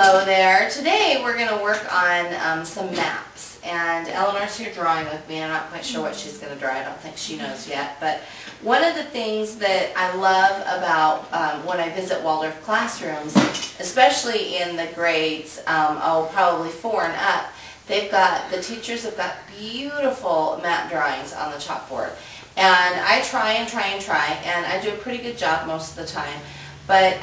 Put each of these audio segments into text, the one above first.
Hello there. Today we're going to work on some maps, and Eleanor's here drawing with me. I'm not quite sure what she's going to draw. I don't think she knows yet, but one of the things that I love about when I visit Waldorf classrooms, especially in the grades, probably 4 and up, the teachers have got beautiful map drawings on the chalkboard. And I try, and I do a pretty good job most of the time. But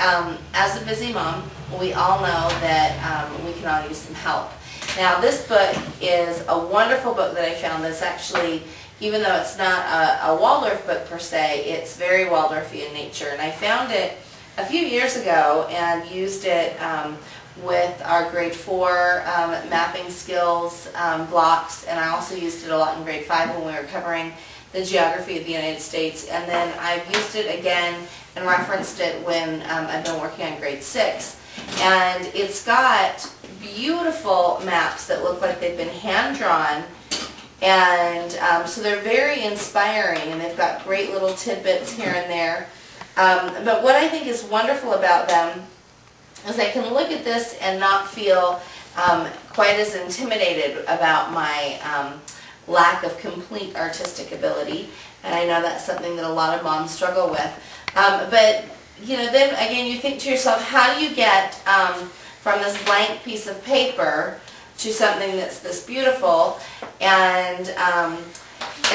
as a busy mom, we all know that we can all use some help. Now, this book is a wonderful book that I found that's actually, even though it's not a Waldorf book per se, it's very Waldorfian in nature. And I found it a few years ago and used it with our grade 4 mapping skills blocks, and I also used it a lot in grade 5 when we were covering the geography of the United States, and then I've used it again and referenced it when I've been working on grade 6. And it's got beautiful maps that look like they've been hand-drawn, and so they're very inspiring, and they've got great little tidbits here and there. But what I think is wonderful about them is I can look at this and not feel quite as intimidated about my lack of complete artistic ability, and I know that's something that a lot of moms struggle with. But you know, then again, you think to yourself, how do you get from this blank piece of paper to something that's this beautiful? And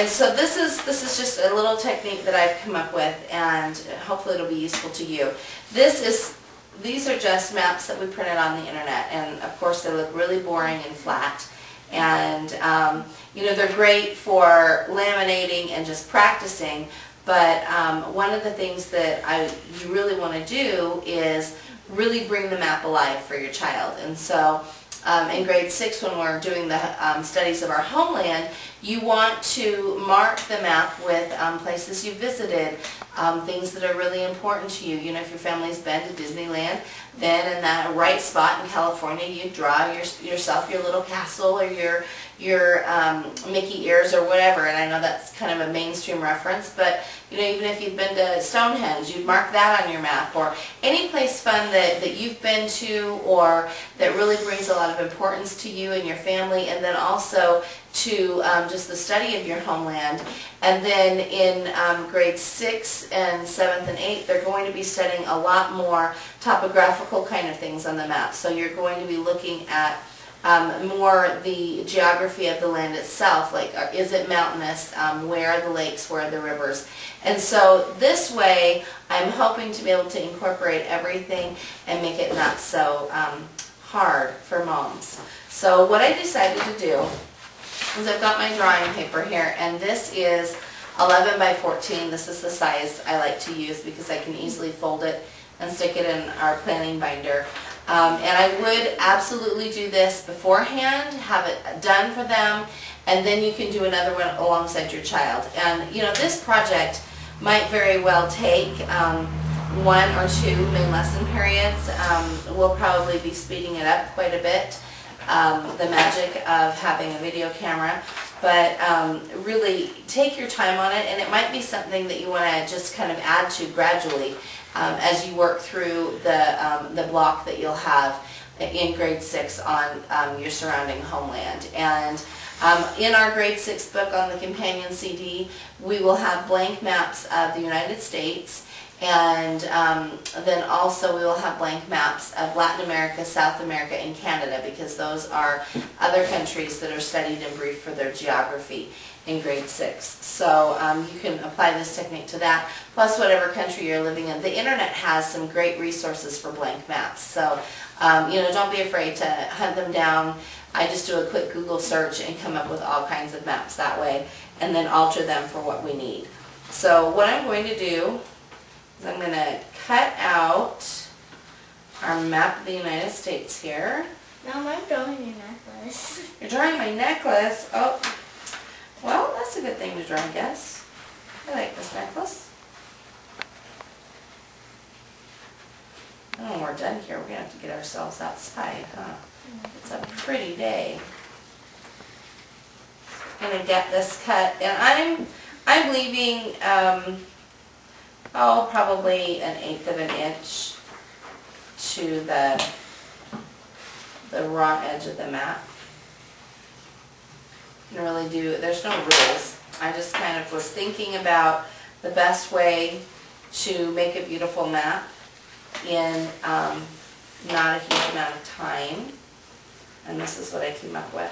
so this is just a little technique that I've come up with, and hopefully it'll be useful to you. These are just maps that we printed on the internet, and of course they look really boring and flat. And you know, they're great for laminating and just practicing, but one of the things that you really want to do is really bring the map alive for your child. And so in grade 6, when we're doing the studies of our homeland, you want to mark the map with places you've visited, things that are really important to you. You know, if your family's been to Disneyland, then in that right spot in California, you draw yourself your little castle or your Mickey ears or whatever. And I know that's kind of a mainstream reference, but you know, even if you've been to Stonehenge, you'd mark that on your map, or any place fun that you've been to or that really brings a lot of importance to you and your family, and then also to just the study of your homeland. And then in grades 6 and 7th and 8th, they're going to be studying a lot more topographical kind of things on the map. So you're going to be looking at more the geography of the land itself, like is it mountainous, where are the lakes, where are the rivers. And so this way I'm hoping to be able to incorporate everything and make it not so hard for moms. So what I decided to do is I've got my drawing paper here, and this is 11 by 14. This is the size I like to use because I can easily fold it and stick it in our planning binder. And I would absolutely do this beforehand, have it done for them, and then you can do another one alongside your child. And you know, this project might very well take 1 or 2 main lesson periods. We'll probably be speeding it up quite a bit, the magic of having a video camera. But really take your time on it, and it might be something that you want to just kind of add to gradually as you work through the block that you'll have in grade 6 on your surrounding homeland. And in our grade 6 book on the companion CD, we will have blank maps of the United States, and then also we will have blank maps of Latin America, South America, and Canada, because those are other countries that are studied and briefed for their geography in grade 6. So you can apply this technique to that, plus whatever country you're living in. The internet has some great resources for blank maps, so you know, don't be afraid to hunt them down. I just do a quick Google search and come up with all kinds of maps that way, and then alter them for what we need. So what I'm going to do is I'm going to cut out our map of the United States here. Now I'm drawing your necklace. You're drawing my necklace? Oh, well, that's a good thing to draw, I guess. I like this necklace. And when we're done here, we're going to have to get ourselves outside, huh? It's a pretty day. I'm going to get this cut, and I'm leaving, probably 1/8 of an inch to the the raw edge of the map. You can really do, there's no rules. I just kind of was thinking about the best way to make a beautiful map in not a huge amount of time. And this is what I came up with.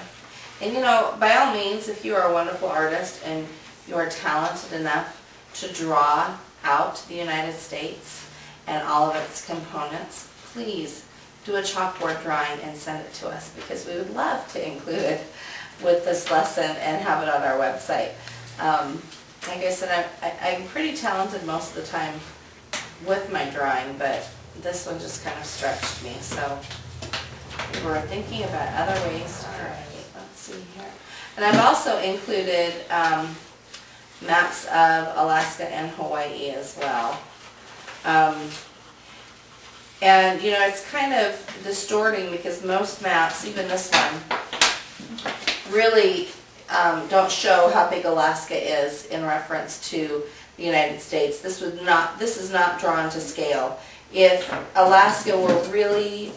And you know, by all means, if you are a wonderful artist and you are talented enough to draw out the United States and all of its components, please do a chalkboard drawing and send it to us, because we would love to include it with this lesson and have it on our website. Like I said, I'm pretty talented most of the time with my drawing, but this one just kind of stretched me. So we were thinking about other ways to try. Let's see here. And I've also included maps of Alaska and Hawaii as well. And you know, it's kind of distorting because most maps, even this one, really don't show how big Alaska is in reference to the United States. This is not drawn to scale. If Alaska were really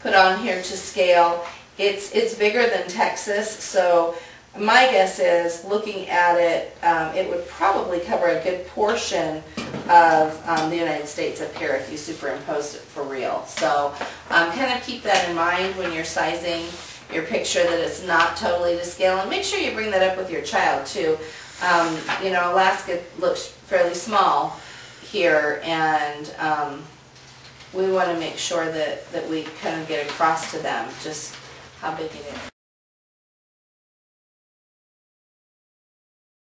put on here to scale, it's bigger than Texas. So my guess is, looking at it, it would probably cover a good portion of the United States up here if you superimposed it for real. So kind of keep that in mind when you're sizing your picture, that it's not totally to scale. And make sure you bring that up with your child too. You know, Alaska looks fairly small here, and we want to make sure that we kind of get across to them just how big it is.